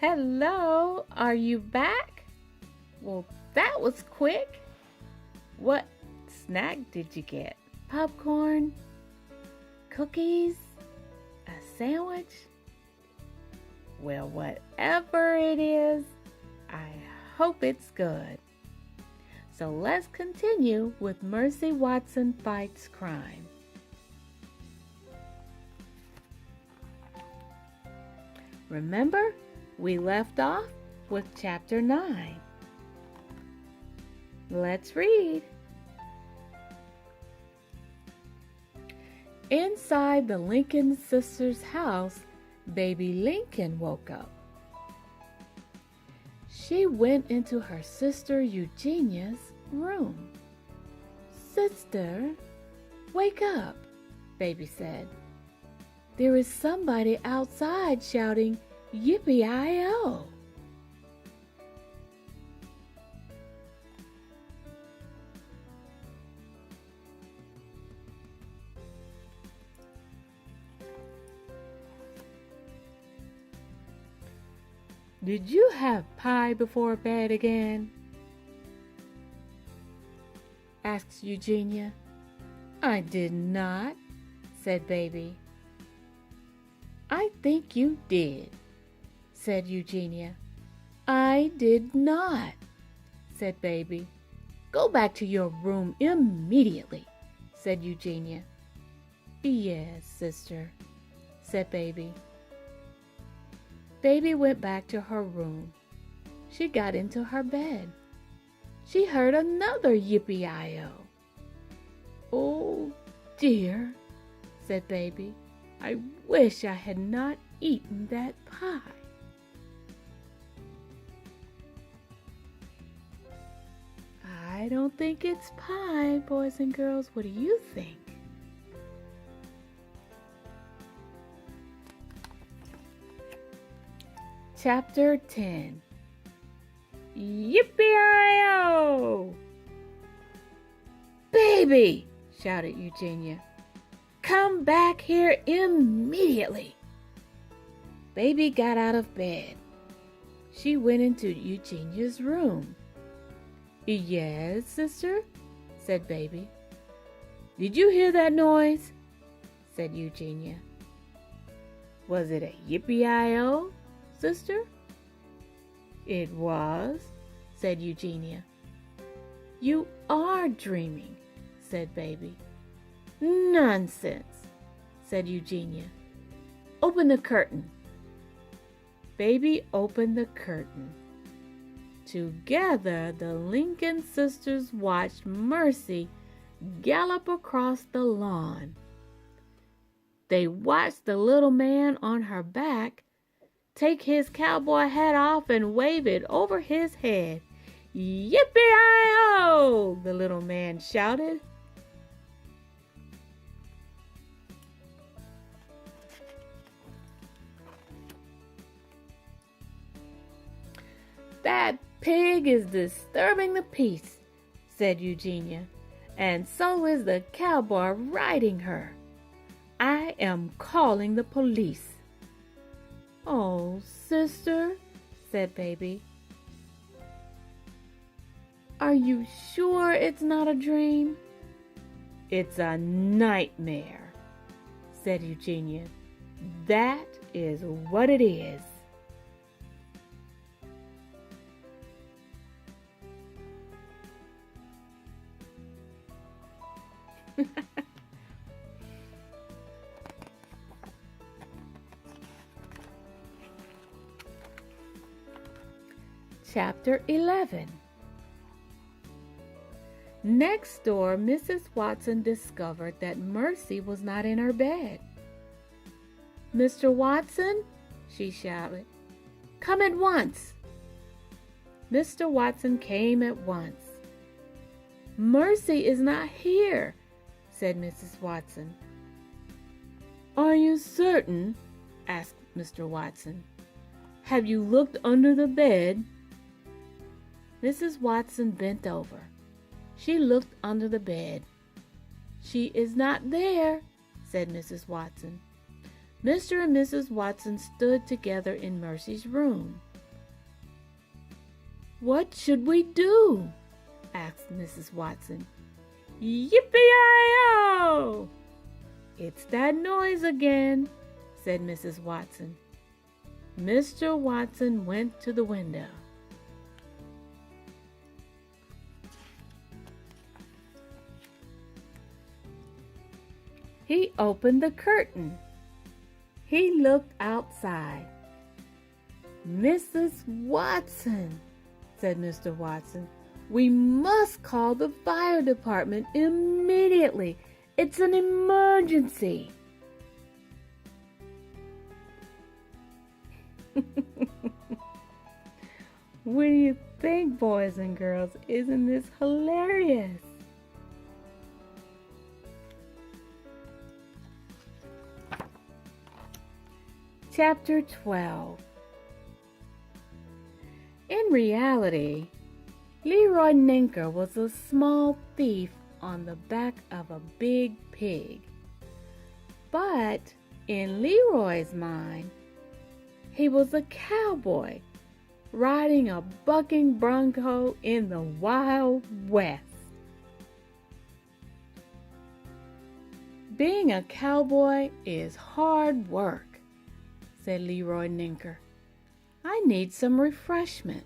Hello, are you back? Well, that was quick. What snack did you get? Popcorn? Cookies? A sandwich? Well, whatever it is, I hope it's good. So let's continue with Mercy Watson Fights Crime. Remember, we left off with Chapter 9. Let's read. Inside the Lincoln sisters' house, baby Lincoln woke up. She went into her sister Eugenia's room. "Sister, wake up," baby said. "There is somebody outside shouting, 'Yippee-I-O!'" "Did you have pie before bed again?" asked Eugenia. "I did not," said baby. "I think you did," said Eugenia. "I did not," said baby. "Go back to your room immediately," said Eugenia. "Yes, sister," said baby. Baby went back to her room. She got into her bed. She heard another yippee-i-o. "Oh dear," said baby. "I wish I had not eaten that pie." I don't think it's pie, boys and girls. What do you think? Chapter 10. Yippee-i-o! "Baby!" shouted Eugenia. "Come back here immediately." Baby got out of bed. She went into Eugenia's room. "Yes, sister," said baby. "Did you hear that noise?" said Eugenia. "Was it a yippee-i-o, sister?" "It was," said Eugenia. "You are dreaming," said baby. "Nonsense," said Eugenia. "Open the curtain." Baby opened the curtain. Together, the Lincoln sisters watched Mercy gallop across the lawn. They watched the little man on her back take his cowboy hat off and wave it over his head. "Yippee-i-o!" the little man shouted. "That pig is disturbing the peace," said Eugenia, "and so is the cowboy riding her. I am calling the police." "Oh, sister," said baby. "Are you sure it's not a dream?" "It's a nightmare," said Eugenia. "That is what it is." Chapter 11. Next door, Mrs. Watson discovered that Mercy was not in her bed. "Mr. Watson," she shouted, "come at once." Mr. Watson came at once. "Mercy is not here," said Mrs. Watson. "Are you certain?" asked Mr. Watson. "Have you looked under the bed?" Mrs. Watson bent over. She looked under the bed. "She is not there," said Mrs. Watson. Mr. and Mrs. Watson stood together in Mercy's room. "What should we do?" asked Mrs. Watson. "Yippee-yi-yo! It's that noise again," said Mrs. Watson. Mr. Watson went to the window. He opened the curtain. He looked outside. "Mrs. Watson," said Mr. Watson, "we must call the fire department immediately. It's an emergency." What do you think, boys and girls? Isn't this hilarious? Chapter 12. In reality, Leroy Ninker was a small thief on the back of a big pig. But in Leroy's mind, he was a cowboy riding a bucking bronco in the Wild West. "Being a cowboy is hard work," said Leroy Ninker. "I need some refreshment."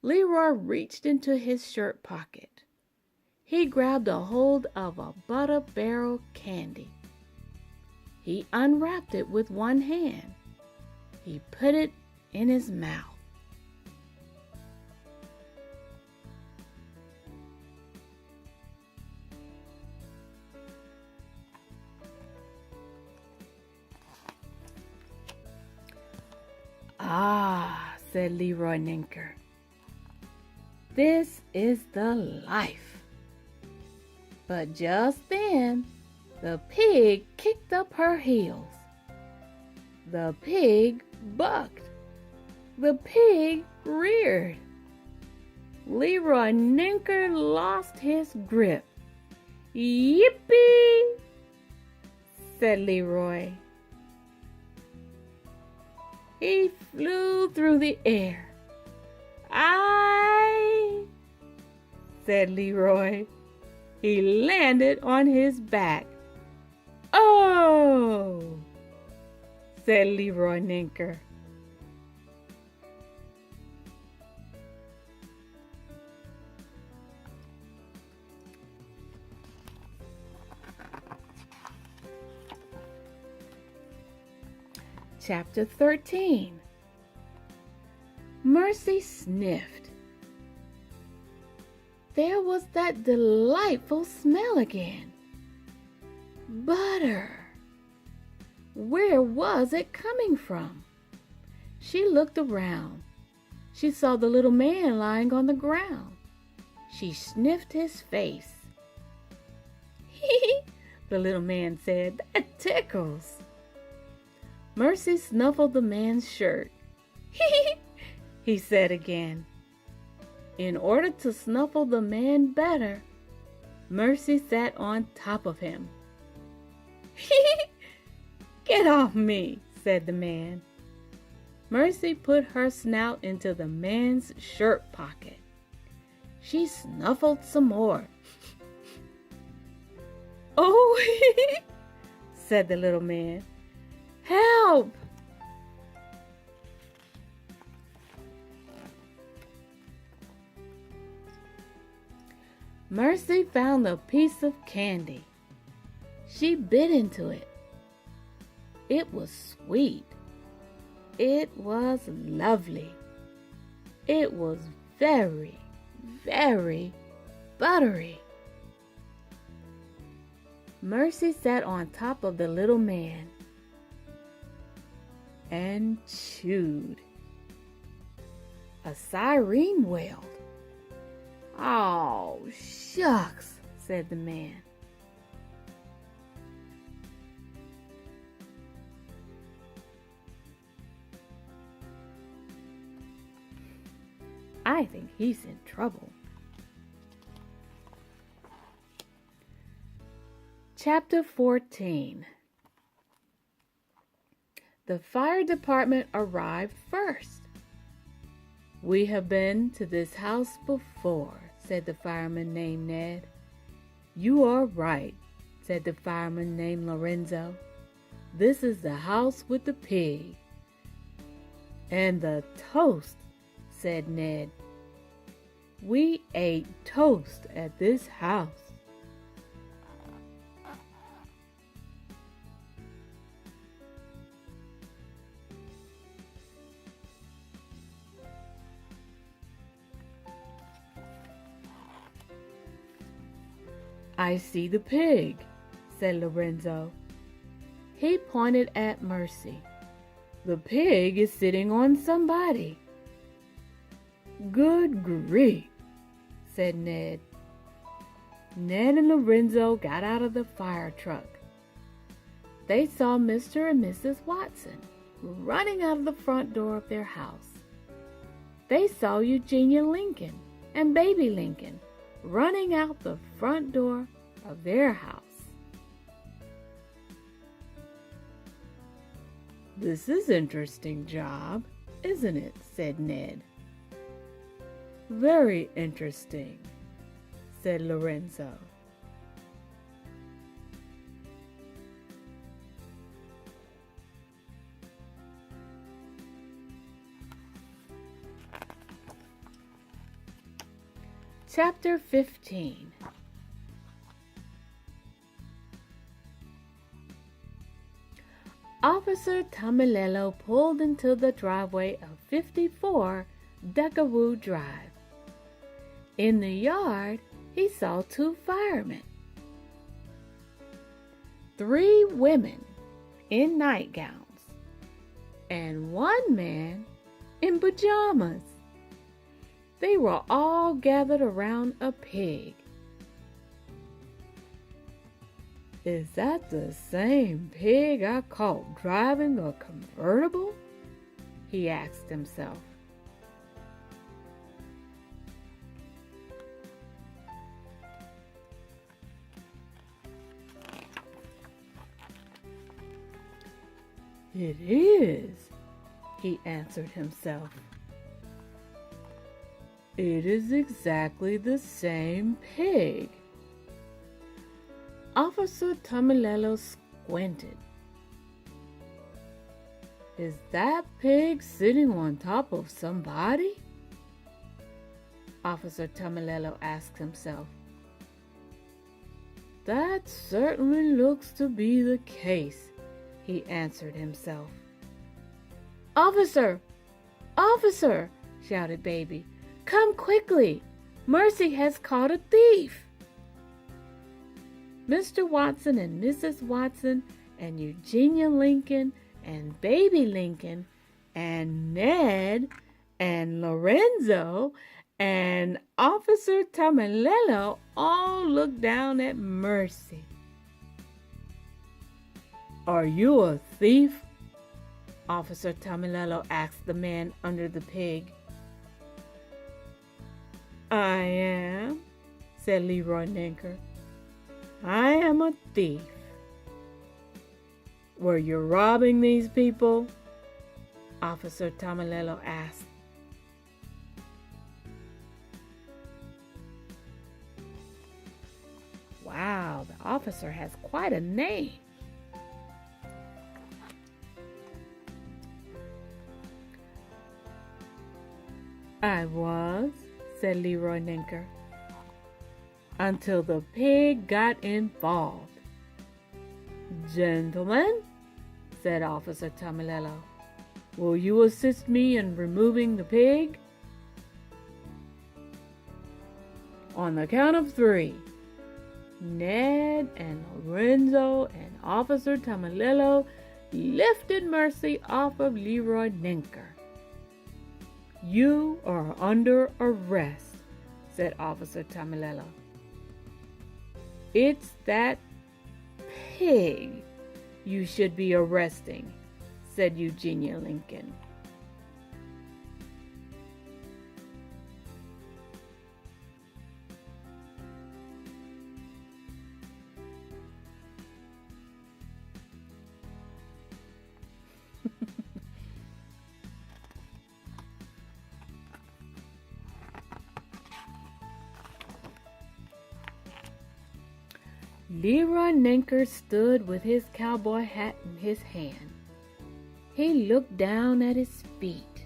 Leroy reached into his shirt pocket. He grabbed a hold of a butter barrel candy. He unwrapped it with one hand. He put it in his mouth. "Ah," said Leroy Ninker, "this is the life." But just then, the pig kicked up her heels. The pig bucked. The pig reared. Leroy Ninker lost his grip. "Yippee!" said Leroy. He flew through the air. "Aye!" said Leroy. He landed on his back. "Oh!" said Leroy Ninker. Chapter 13. Mercy sniffed. There was that delightful smell again. Butter. Where was it coming from? She looked around. She saw the little man lying on the ground. She sniffed his face. "Hee," the little man said, "that tickles." Mercy snuffled the man's shirt. "Hee," he said again. In order to snuffle the man better, Mercy sat on top of him. "Hee, get off me," said the man. Mercy put her snout into the man's shirt pocket. She snuffled some more. "Oh," said the little man. "Help!" Mercy found a piece of candy. She bit into it. It was sweet. It was lovely. It was very, very buttery. Mercy sat on top of the little man and chewed. A siren wailed. "Oh, shucks," said the man. "I think he's in trouble." Chapter 14. The fire department arrived first. "We have been to this house before," said the fireman named Ned. "You are right," said the fireman named Lorenzo. "This is the house with the pig." "And the toast," said Ned. "We ate toast at this house." "I see the pig," said Lorenzo. He pointed at Mercy. "The pig is sitting on somebody." "Good grief," said Ned. Ned and Lorenzo got out of the fire truck. They saw Mr. and Mrs. Watson running out of the front door of their house. They saw Eugenia Lincoln and Baby Lincoln running out the front door of their house. "This is an interesting job, isn't it?" said Ned. "Very interesting," said Lorenzo. Chapter 15. Officer Tomilello pulled into the driveway of 54 Deckawoo Drive. In the yard, he saw 2 firemen, 3 women in nightgowns, and 1 man in pajamas. They were all gathered around a pig. "Is that the same pig I caught driving a convertible?" he asked himself. "It is," he answered himself. "It is exactly the same pig." Officer Tomilello squinted. "Is that pig sitting on top of somebody?" Officer Tomilello asked himself. "That certainly looks to be the case," he answered himself. "Officer! Officer!" shouted Baby. "Come quickly! Mercy has caught a thief!" Mr. Watson and Mrs. Watson and Eugenia Lincoln and Baby Lincoln and Ned and Lorenzo and Officer Tomilello all looked down at Mercy. "Are you a thief?" Officer Tomilello asked the man under the pig. "I am," said Leroy Ninker. "I am a thief." "Were you robbing these people?" Officer Tomilello asked. Wow, the officer has quite a name. "I was," said Leroy Ninker, "until the pig got involved." "Gentlemen," said Officer Tomilello, "will you assist me in removing the pig?" On the count of 3, Ned and Lorenzo and Officer Tomilello lifted Mercy off of Leroy Ninker. "You are under arrest," said Officer Tomilello. "It's that pig you should be arresting," said Eugenia Lincoln. Leroy Ninker stood with his cowboy hat in his hand. He looked down at his feet.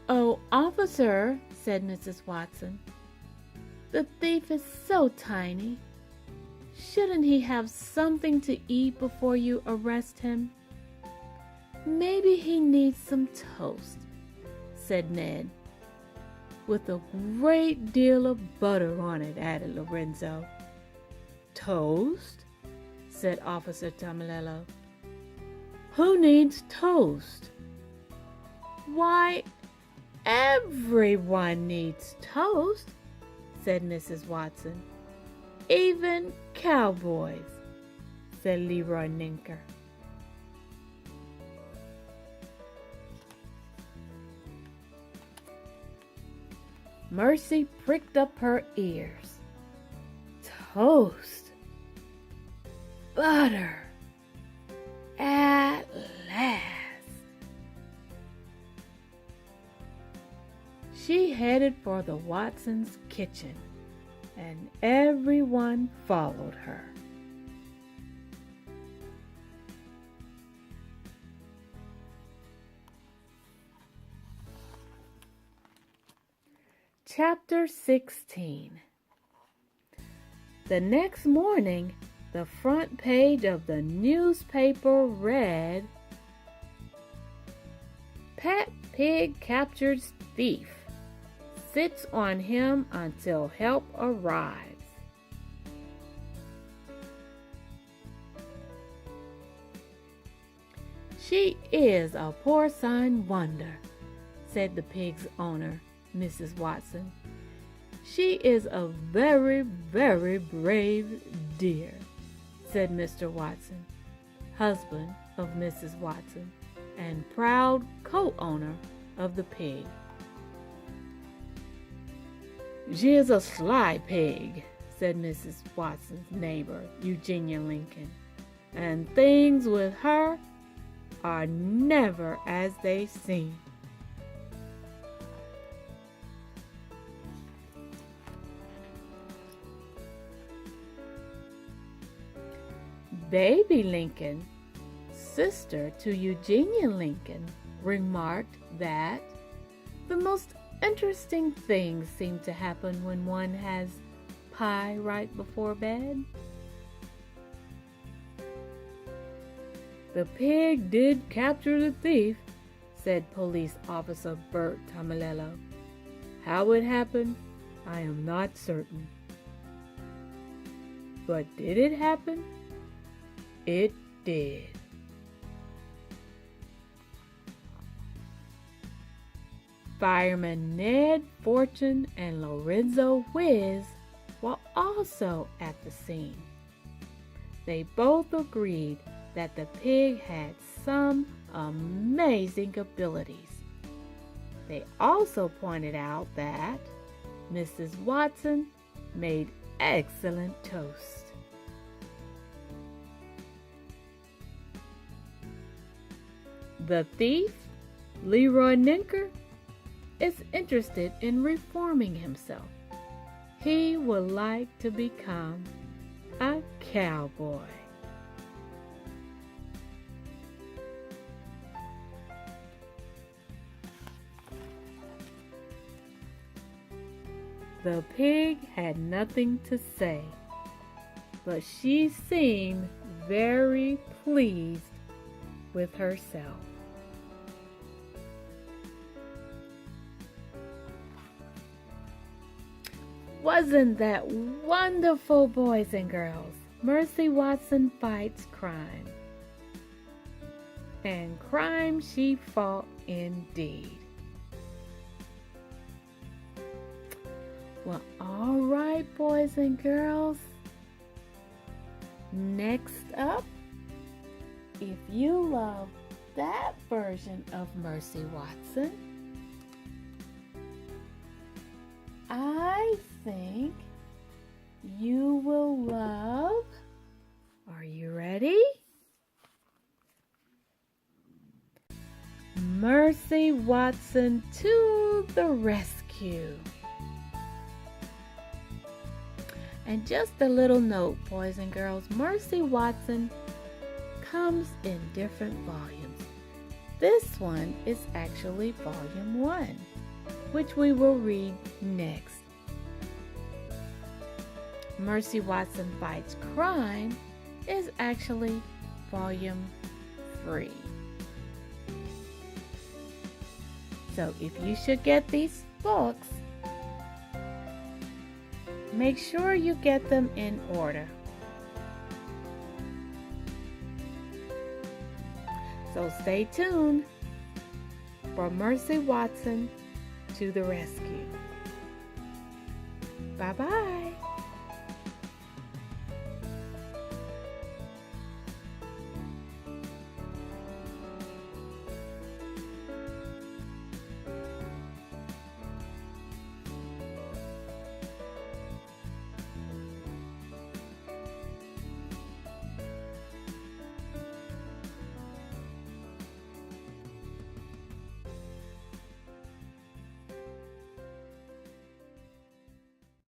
"Oh, officer," said Mrs. Watson, "the thief is so tiny. Shouldn't he have something to eat before you arrest him?" "Maybe he needs some toast," said Ned. "With a great deal of butter on it," added Lorenzo. "Toast?" said Officer Tamalello. "Who needs toast?" "Why, everyone needs toast," said Mrs. Watson. "Even cowboys," said Leroy Ninker. Mercy pricked up her ears. Toast. Butter. At last. She headed for the Watsons' kitchen, and everyone followed her. Chapter 16. The next morning, the front page of the newspaper read, "Pet Pig Captures Thief. Sits on him until help arrives." "She is a porcine wonder," said the pig's owner, Mrs. Watson. "She is a very, very brave dear," said Mr. Watson, husband of Mrs. Watson and proud co-owner of the pig. "She is a sly pig," said Mrs. Watson's neighbor, Eugenia Lincoln, "and things with her are never as they seem." Baby Lincoln, sister to Eugenia Lincoln, remarked that the most interesting things seem to happen when one has pie right before bed. "The pig did capture the thief," said Police Officer Bert Tamalello. "How it happened, I am not certain." "But did it happen?" "It did." Firemen Ned Fortune and Lorenzo Whiz were also at the scene. They both agreed that the pig had some amazing abilities. They also pointed out that Mrs. Watson made excellent toast. The thief, Leroy Ninker, is interested in reforming himself. He would like to become a cowboy. The pig had nothing to say, but she seemed very pleased with herself. Wasn't that wonderful, boys and girls? Mercy Watson fights crime. And crime she fought indeed. Well, all right, boys and girls. Next up, if you love that version of Mercy Watson, I think you will love, are you ready? Mercy Watson to to the rescue. And just a little note, boys and girls, Mercy Watson comes in different volumes. This one is actually volume 1, which we will read next. Mercy Watson Fights Crime is actually volume 3. So if you should get these books, make sure you get them in order. So stay tuned for Mercy Watson to the rescue. Bye-bye.